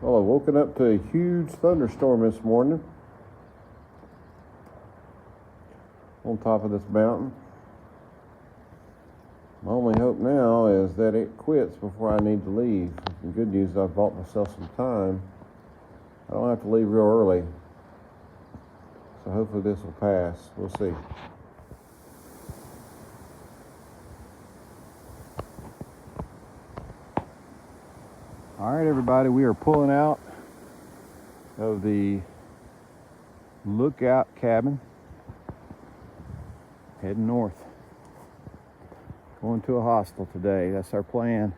Well, I woken up to a huge thunderstorm this morning on top of this mountain. My only hope now is that it quits before I need to leave. The good news is I've bought myself some time. I don't have to leave real early. So hopefully this will pass. We'll see. All right, everybody, we are pulling out of the lookout cabin, heading north. Going to a hostel today. That's our plan.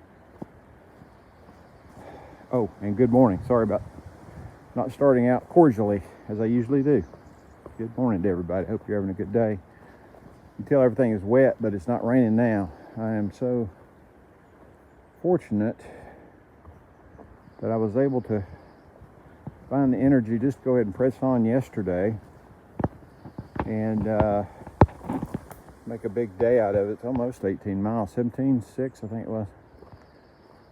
Oh, and good morning. Sorry about not starting out cordially as I usually do. Good morning to everybody. Hope you're having a good day. You can tell everything is wet, but it's not raining now. I am so fortunate that I was able to find the energy just to go ahead and press on yesterday and make a big day out of it. It's almost 18 miles, 17.6 I think it was,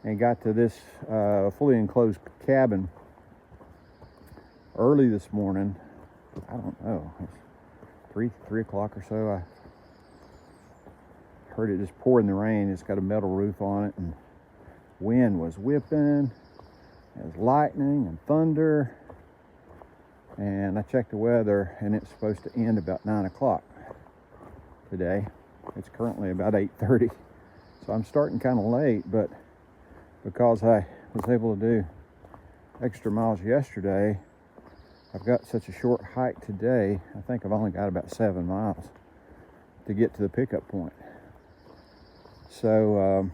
and got to this fully enclosed cabin early this morning. I don't know, it's 3 o'clock or so. I heard it just pouring the rain. It's got a metal roof on it, and wind was whipping. There's lightning and thunder, and I checked the weather, and it's supposed to end about 9 o'clock today. It's currently about 8:30, so I'm starting kind of late, but because I was able to do extra miles yesterday, I've got such a short hike today. I think I've only got about 7 miles to get to the pickup point. So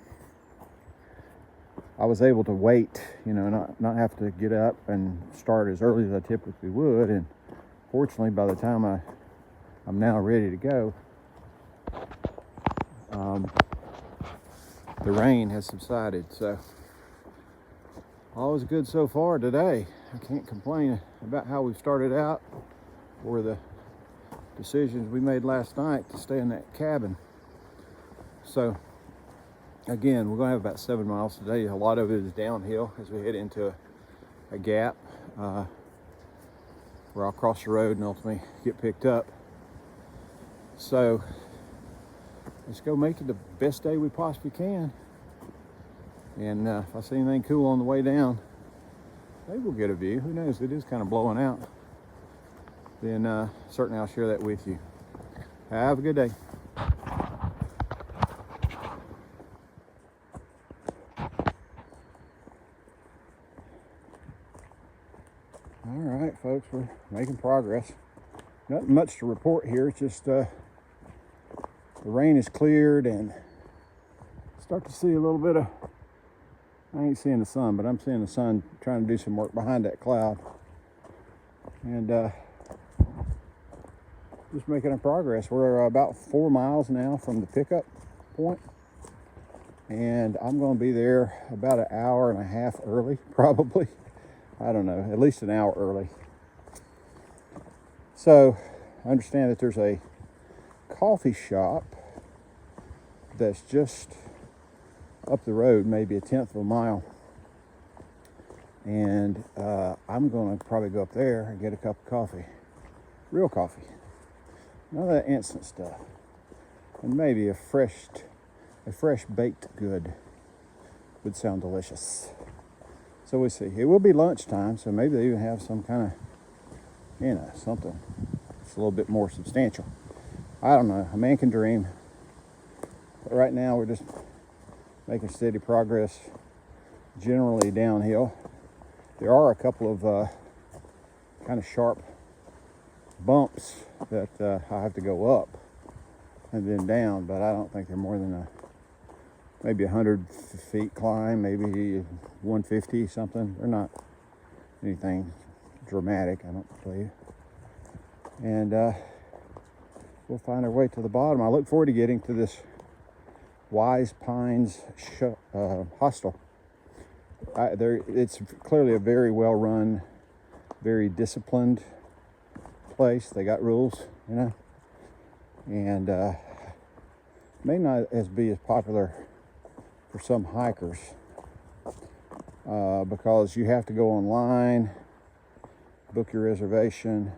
I was able to wait, not have to get up and start as early as I typically would. And fortunately, by the time I'm now ready to go, the rain has subsided. So all is good so far today. I can't complain about how we started out or the decisions we made last night to stay in that cabin. So again, we're going to have about 7 miles today. A lot of it is downhill as we head into a gap where I'll cross the road and ultimately get picked up. So let's go make it the best day we possibly can. And if I see anything cool on the way down, maybe we'll get a view. Who knows? It is kind of blowing out. Then certainly I'll share that with you. Have a good day. All right, folks, we're making progress. Nothing much to report here. It's just the rain is cleared, and start to see a little bit of, I ain't seeing the sun, but I'm seeing the sun trying to do some work behind that cloud. And just making a progress. We're about 4 miles now from the pickup point, and I'm going to be there about an hour and a half early, probably. I don't know, at least an hour early. So I understand that there's a coffee shop that's just up the road, maybe 1/10 of a mile. And I'm going to probably go up there and get a cup of coffee. Real coffee. None of that instant stuff. And maybe a fresh baked good would sound delicious. So we'll see. It will be lunchtime, so maybe they even have some kind of, something that's a little bit more substantial. I don't know. A man can dream. But right now we're just making steady progress, generally downhill. There are a couple of kind of sharp bumps that I have to go up and then down, but I don't think they're more than maybe 100 feet climb, maybe 150 something. They're not anything dramatic, I don't believe. And we'll find our way to the bottom. I look forward to getting to this Wise Pines Hostel. It's clearly a very well run, very disciplined place. They got rules, and may not be as popular for some hikers, because you have to go online, book your reservation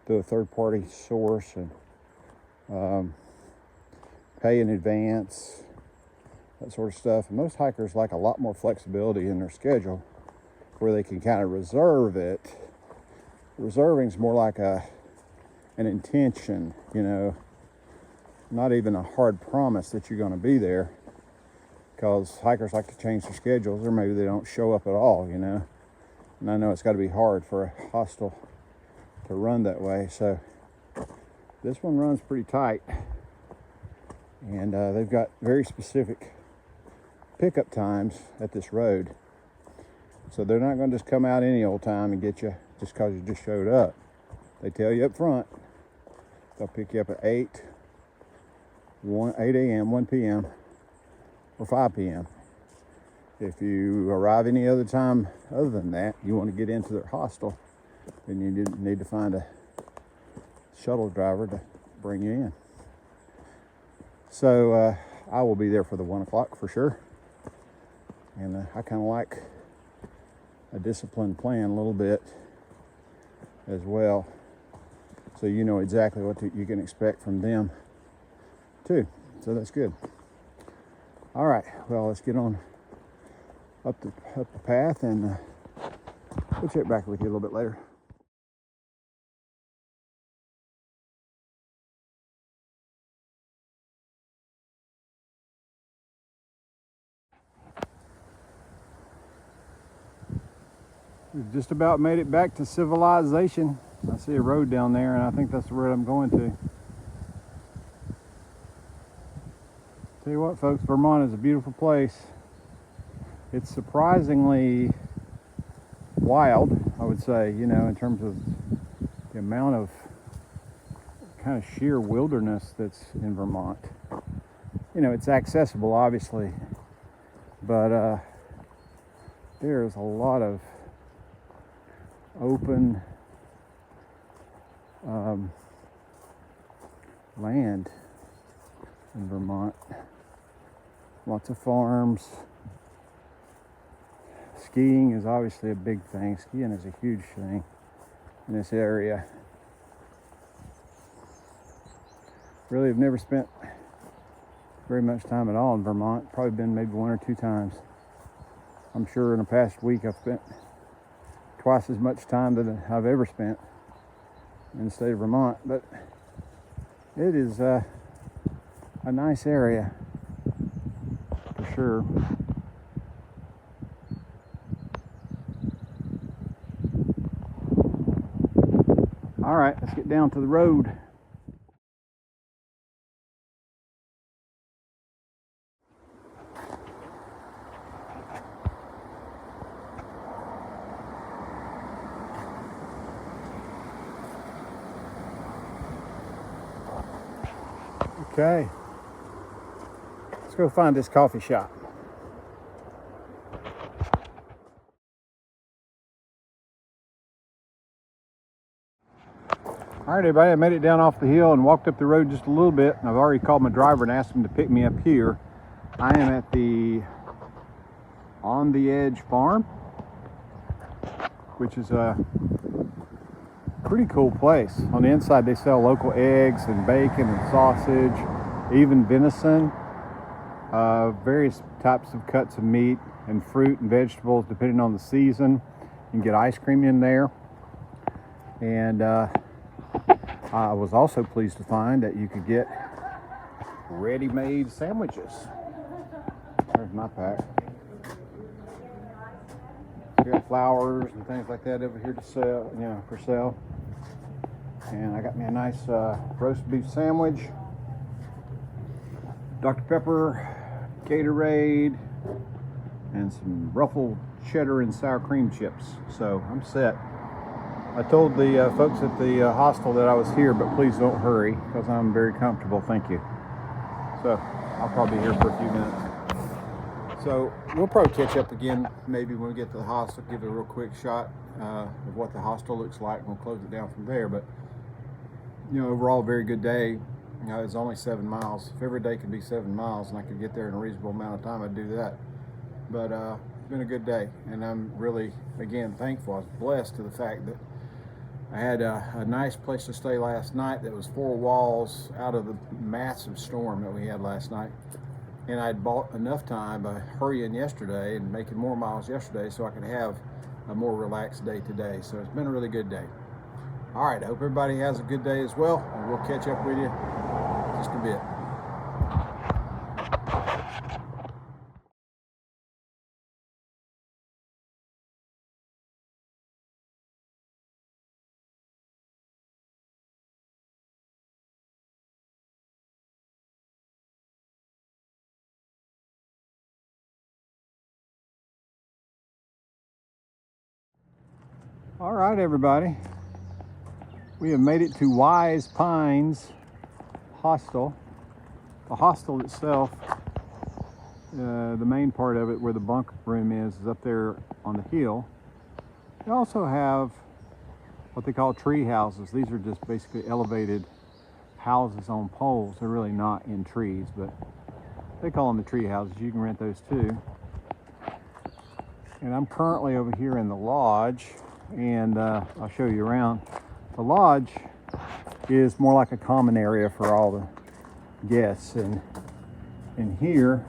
through a third-party source, and pay in advance, that sort of stuff. And most hikers like a lot more flexibility in their schedule where they can kind of reserve it. Reserving is more like an intention, not even a hard promise that you're going to be there, because hikers like to change their schedules, or maybe they don't show up at all, and I know it's got to be hard for a hostel to run that way. So this one runs pretty tight, and they've got very specific pickup times at this road, so they're not going to just come out any old time and get you just because you just showed up. They tell you up front they'll pick you up at 8 a.m., 1 p.m., or 5 p.m. If you arrive any other time other than that, you want to get into their hostel, then you need to find a shuttle driver to bring you in. So I will be there for the 1 o'clock for sure. And I kind of like a disciplined plan a little bit as well, so you know exactly what you can expect from them too. So that's good. All right, well, let's get on up the path, and we'll check back with you a little bit later. We've just about made it back to civilization. I see a road down there, and I think that's the road I'm going to. Tell you what, folks, Vermont is a beautiful place. It's surprisingly wild, I would say, in terms of the amount of kind of sheer wilderness that's in Vermont. It's accessible, obviously, but there's a lot of open land in Vermont. Lots of farms. Skiing is obviously a big thing. Skiing is a huge thing in this area. Really have never spent very much time at all in Vermont. Probably been maybe 1 or 2 times. I'm sure in the past week I've spent twice as much time that I've ever spent in the state of Vermont, but it is a nice area for sure. All right, let's get down to the road. Okay, let's go find this coffee shop. All right, everybody, I made it down off the hill and walked up the road just a little bit, and I've already called my driver and asked him to pick me up here. I am at the On the Edge farm, which is a pretty cool place. On the inside they sell local eggs and bacon and sausage, even venison, various types of cuts of meat and fruit and vegetables depending on the season. You can get ice cream in there, and I was also pleased to find that you could get ready-made sandwiches. There's my pack. We got flowers and things like that over here to sell, for sale. And I got me a nice roast beef sandwich, Dr. Pepper, Gatorade, and some Ruffled cheddar and sour cream chips. So I'm set. I told the folks at the hostel that I was here, but please don't hurry because I'm very comfortable, thank you. So I'll probably be here for a few minutes. So we'll probably catch up again maybe when we get to the hostel, give it a real quick shot of what the hostel looks like, and we'll close it down from there. But overall, very good day. It's only 7 miles. If every day could be 7 miles and I could get there in a reasonable amount of time, I'd do that. But It's been a good day, and I'm really, again, thankful. I was blessed to the fact that I had a nice place to stay last night that was 4 walls out of the massive storm that we had last night. And I'd bought enough time by hurrying yesterday and making more miles yesterday so I could have a more relaxed day today. So it's been a really good day. All right, I hope everybody has a good day as well, and we'll catch up with you just a bit. All right, everybody. We have made it to Wise Pines Hostel. The hostel itself, the main part of it where the bunk room is up there on the hill. They also have what they call tree houses. These are just basically elevated houses on poles. They're really not in trees, but they call them the tree houses. You can rent those too. And I'm currently over here in the lodge, and I'll show you around. The lodge is more like a common area for all the guests, and in here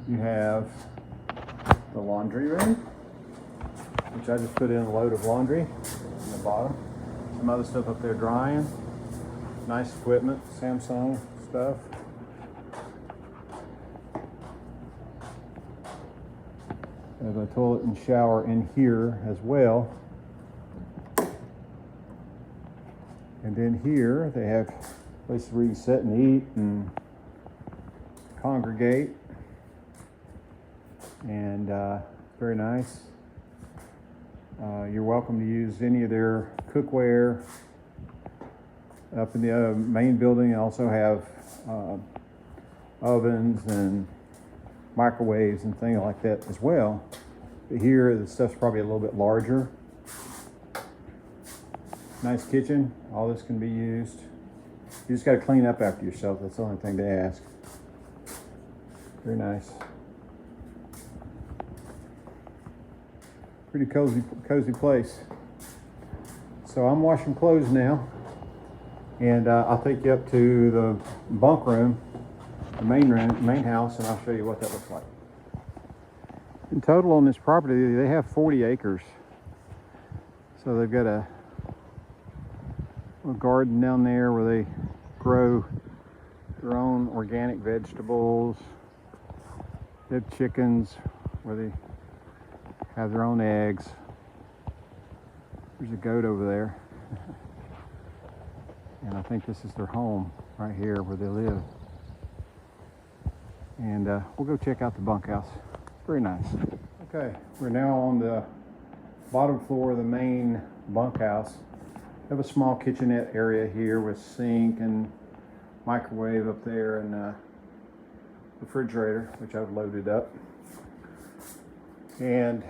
you have the laundry room, which I just put in a load of laundry in the bottom. Some other stuff up there drying. Nice equipment, Samsung stuff. There's a toilet and shower in here as well. And then here they have places where you can sit and eat and congregate. And very nice. You're welcome to use any of their cookware. Up in the main building, they also have ovens and microwaves and things like that as well. But here, the stuff's probably a little bit larger. Nice kitchen. All this can be used. You just got to clean up after yourself. That's the only thing to ask. Very nice. Pretty cozy place. So I'm washing clothes now, and I'll take you up to the bunk room, the main house, and I'll show you what that looks like. In total on this property, they have 40 acres. So they've got a garden down there where they grow their own organic vegetables. They have chickens where they have their own eggs. There's a goat over there. And I think this is their home right here where they live. And we'll go check out the bunkhouse. Very nice. Okay, we're now on the bottom floor of the main bunkhouse. We have a small kitchenette area here with sink and microwave up there, and refrigerator, which I've loaded up. And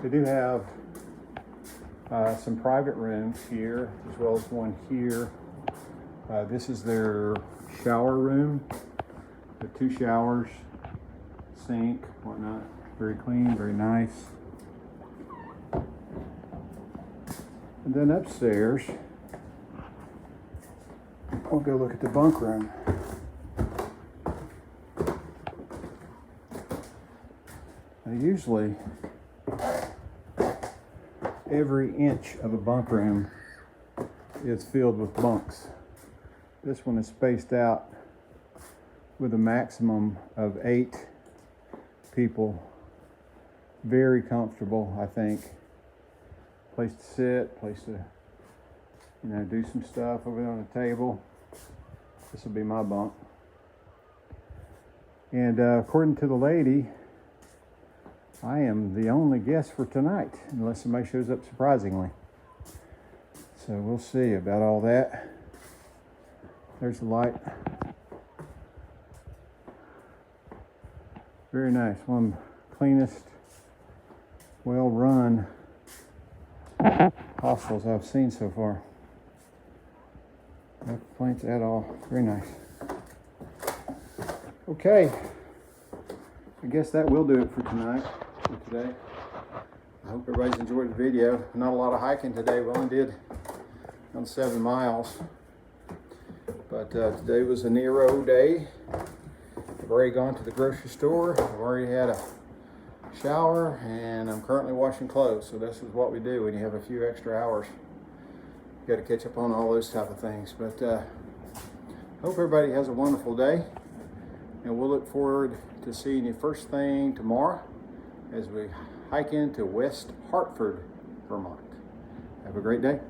they do have some private rooms here, as well as one here. This is their shower room. The 2 showers, sink, whatnot. Very clean, very nice. And then upstairs, we'll go look at the bunk room. Now, usually, every inch of a bunk room is filled with bunks. This one is spaced out with a maximum of 8 people. Very comfortable, I think. Place to sit, place to, do some stuff over there on the table. This will be my bunk. And according to the lady, I am the only guest for tonight, unless somebody shows up surprisingly. So we'll see about all that. There's the light. Very nice. One of the cleanest, well-run hostels I've seen so far. No complaints at all. Very nice. Okay. I guess that will do it for tonight, for today. I hope everybody's enjoyed the video. Not a lot of hiking today. We only did around 7 miles. But today was a Nero day. I've already gone to the grocery store. I've already had a shower, and I'm currently washing clothes. So this is what we do when you have a few extra hours. You got to catch up on all those type of things. But hope everybody has a wonderful day, and we'll look forward to seeing you first thing tomorrow as we hike into West Hartford, Vermont. Have a great day.